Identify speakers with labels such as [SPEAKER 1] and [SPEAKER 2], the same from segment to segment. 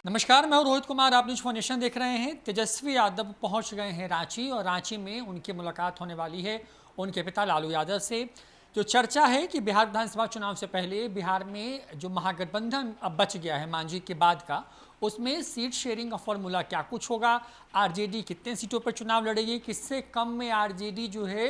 [SPEAKER 1] नमस्कार, मैं हूं रोहित कुमार। आप न्यूज फोनेशन देख रहे हैं। तेजस्वी यादव पहुंच गए हैं रांची और रांची में उनकी मुलाकात होने वाली है उनके पिता लालू यादव से। जो चर्चा है कि बिहार विधानसभा चुनाव से पहले बिहार में जो महागठबंधन अब बच गया है मांझी के बाद का, उसमें सीट शेयरिंग का फॉर्मूला क्या कुछ होगा, आरजेडी कितने सीटों पर चुनाव लड़ेगी, किससे कम में आरजेडी जो है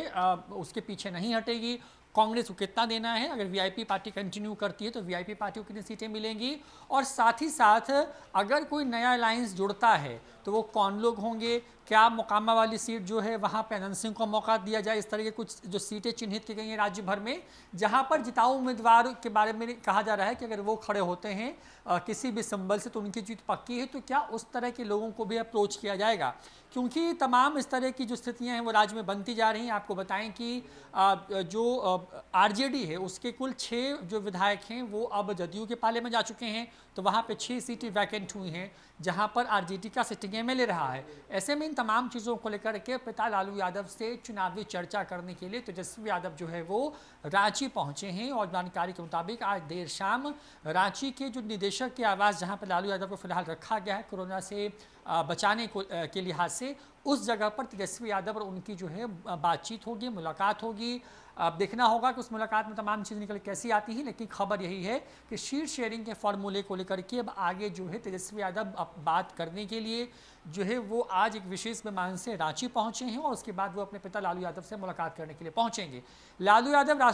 [SPEAKER 1] उसके पीछे नहीं हटेगी, कांग्रेस को कितना देना है, अगर वीआईपी पार्टी कंटिन्यू करती है तो वीआईपी पार्टी को कितनी सीटें मिलेंगी, और साथ ही साथ अगर कोई नया अलायंस जुड़ता है तो वो कौन लोग होंगे, क्या मोकामा वाली सीट जो है वहाँ पे अनंत सिंह को मौका दिया जाए। इस तरह के कुछ जो सीटें चिन्हित की गई हैं राज्य भर में, जहाँ पर जिताऊ उम्मीदवार के बारे में कहा जा रहा है कि अगर वो खड़े होते हैं किसी भी संबल से तो उनकी जीत पक्की है। तो क्या उस तरह के लोगों को भी अप्रोच किया जाएगा, क्योंकि तमाम इस तरह की जो स्थितियां हैं वो राज्य में बनती जा रही हैं। आपको बताएं कि जो आरजेडी है उसके कुल 6 जो विधायक हैं वो अब जदयू के पाले में जा चुके हैं, तो वहाँ पे 6 सीटें वैकेंट हुई हैं जहाँ पर आरजेडी का सिटिंग एमएलए रहा है। ऐसे में इन तमाम चीज़ों को लेकर के पिता लालू यादव से चुनावी चर्चा करने के लिए तेजस्वी यादव जो है वो रांची पहुंचे हैं, और जानकारी के मुताबिक आज देर शाम रांची के जो निदेशक के आवास जहाँ पर लालू यादव को फिलहाल रखा गया है कोरोना से बचाने के लिहाज से, उस जगह पर तेजस्वी यादव और उनकी जो है बातचीत होगी, मुलाकात होगी। अब देखना होगा कि उस मुलाकात में तमाम चीज़ निकल कैसी आती हैं, लेकिन खबर यही है कि सीट शेयरिंग के फॉर्मूले को लेकर के अब आगे जो है तेजस्वी यादव अब बात करने के लिए जो है वो आज एक विशेष विमान से रांची पहुंचे हैं, और उसके बाद वो अपने पिता लालू यादव से मुलाकात करने के लिए पहुंचेंगे। लालू यादव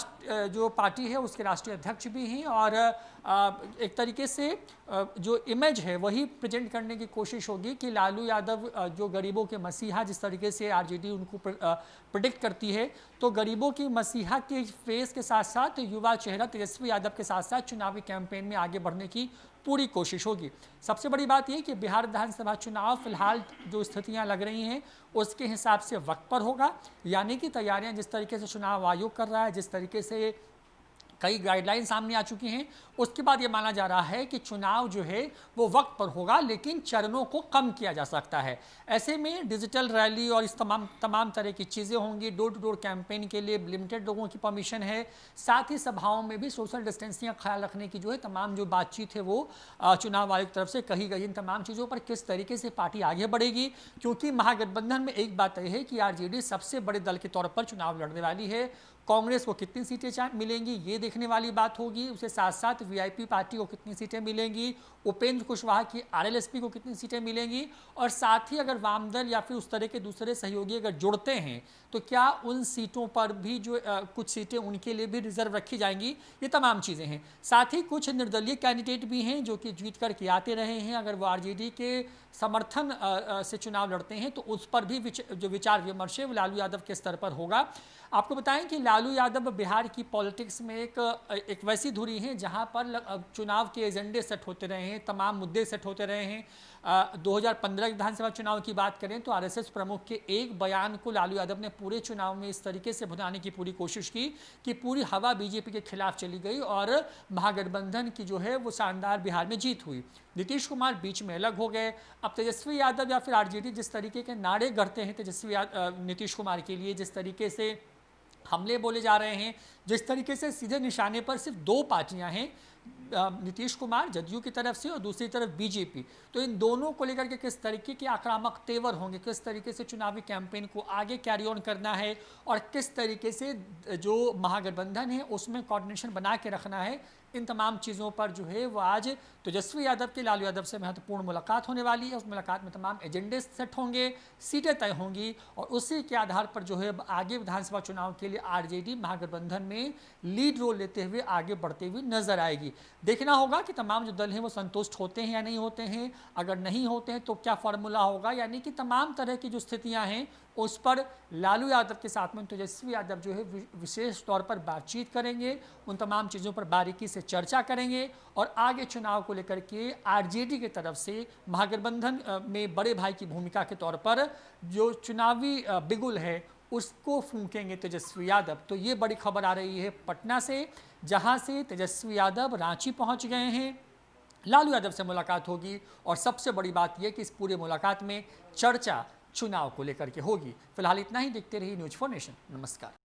[SPEAKER 1] जो पार्टी है उसके राष्ट्रीय अध्यक्ष भी हैं, और एक तरीके से जो इमेज है वही प्रेजेंट करने की कोशिश होगी कि लालू यादव जो गरीबों के मसीहा, जिस तरीके से आरजेडी उनको प्रेडिक्ट करती है, तो गरीबों की मसीहा के फेस के साथ साथ युवा चेहरा तेजस्वी यादव के साथ साथ चुनावी कैंपेन में आगे बढ़ने की पूरी कोशिश होगी। सबसे बड़ी बात यह कि बिहार विधानसभा चुनाव फिलहाल जो स्थितियां लग रही हैं उसके हिसाब से वक्त पर होगा, यानी कि तैयारियां जिस तरीके से चुनाव आयोग कर रहा है, जिस तरीके से कई गाइडलाइन सामने आ चुकी हैं, उसके बाद ये माना जा रहा है कि चुनाव जो है वो वक्त पर होगा, लेकिन चरणों को कम किया जा सकता है। ऐसे में डिजिटल रैली और इस तमाम तरह की चीज़ें होंगी। डोर टू डोर कैंपेन के लिए लिमिटेड लोगों की परमिशन है, साथ ही सभाओं में भी सोशल डिस्टेंसिंग का ख्याल रखने की जो है तमाम जो बातचीत है वो चुनाव आयोग की तरफ से कही गई। इन तमाम चीज़ों पर किस तरीके से पार्टी आगे बढ़ेगी, क्योंकि महागठबंधन में एक बात यह है कि आरजेडी सबसे बड़े दल के तौर पर चुनाव लड़ने वाली है। कांग्रेस को कितनी सीटें मिलेंगी ये देखने वाली बात होगी, उसके साथ साथ वीआईपी पार्टी को कितनी सीटें मिलेंगी, उपेंद्र कुशवाहा की आरएलएसपी को कितनी सीटें मिलेंगी, और साथ ही अगर वामदल या फिर उस तरह के दूसरे सहयोगी अगर जुड़ते हैं तो क्या उन सीटों पर भी जो कुछ सीटें उनके लिए भी रिजर्व रखी जाएंगी। ये तमाम चीज़ें हैं। साथ ही कुछ निर्दलीय कैंडिडेट भी हैं जो कि जीत करके आते रहे हैं, अगर वो आरजेडी के समर्थन से चुनाव लड़ते हैं तो उस पर भी जो विचार विमर्श है वो लालू यादव के स्तर पर होगा। आपको बताएं कि लालू यादव बिहार की पॉलिटिक्स में एक वैसी धुरी है जहां पर चुनाव के एजेंडे सेट होते रहे हैं, तमाम मुद्दे सेट होते रहे हैं। 2015 विधानसभा चुनाव की बात करें तो आरएसएस प्रमुख के एक बयान को लालू यादव ने पूरे चुनाव में इस तरीके से भुनाने की पूरी कोशिश की कि पूरी हवा बीजेपी के खिलाफ चली गई और महागठबंधन की जो है वो शानदार बिहार में जीत हुई। नीतीश कुमार बीच में अलग हो गए। अब तेजस्वी यादव या फिर आरजेडी जिस तरीके के नारे गढ़ते हैं नीतीश कुमार के लिए, जिस तरीके से हमले बोले जा रहे हैं, जिस तरीके से सीधे निशाने पर सिर्फ 2 पार्टियां हैं, नीतीश कुमार जदयू की तरफ से और दूसरी तरफ बीजेपी, तो इन दोनों को लेकर के किस तरीके के आक्रामक तेवर होंगे, किस तरीके से चुनावी कैंपेन को आगे कैरी ऑन करना है, और किस तरीके से जो महागठबंधन है उसमें कोऑर्डिनेशन बना के रखना है, इन तमाम चीज़ों पर जो है वो आज तेजस्वी यादव के लालू यादव से महत्वपूर्ण मुलाकात होने वाली है। उस मुलाकात में तमाम एजेंडे सेट होंगे, सीटें तय होंगी, और उसी के आधार पर जो है आगे विधानसभा चुनाव के लिए आरजेडी महागठबंधन में लीड रोल लेते हुए आगे बढ़ते हुए नजर आएगी। देखना होगा कि तमाम जो दल हैं वो संतुष्ट होते हैं या नहीं होते हैं। अगर नहीं होते हैं तो क्या फॉर्मूला होगा, यानी कि तमाम तरह की जो स्थितियां हैं उस पर लालू यादव के साथ में तेजस्वी यादव जो है विशेष तौर पर बातचीत करेंगे, उन तमाम चीज़ों पर बारीकी से चर्चा करेंगे, और आगे चुनाव को लेकर के आरजेडी की तरफ से महागठबंधन में बड़े भाई की भूमिका के तौर पर जो चुनावी बिगुल है उसको फूंकेंगे तेजस्वी यादव। तो ये बड़ी खबर आ रही है पटना से, जहां से तेजस्वी यादव रांची पहुंच गए हैं। लालू यादव से मुलाकात होगी, और सबसे बड़ी बात यह कि इस पूरे मुलाकात में चर्चा चुनाव को लेकर के होगी। फिलहाल इतना ही। देखते रहिए न्यूज फॉर नेशन। नमस्कार।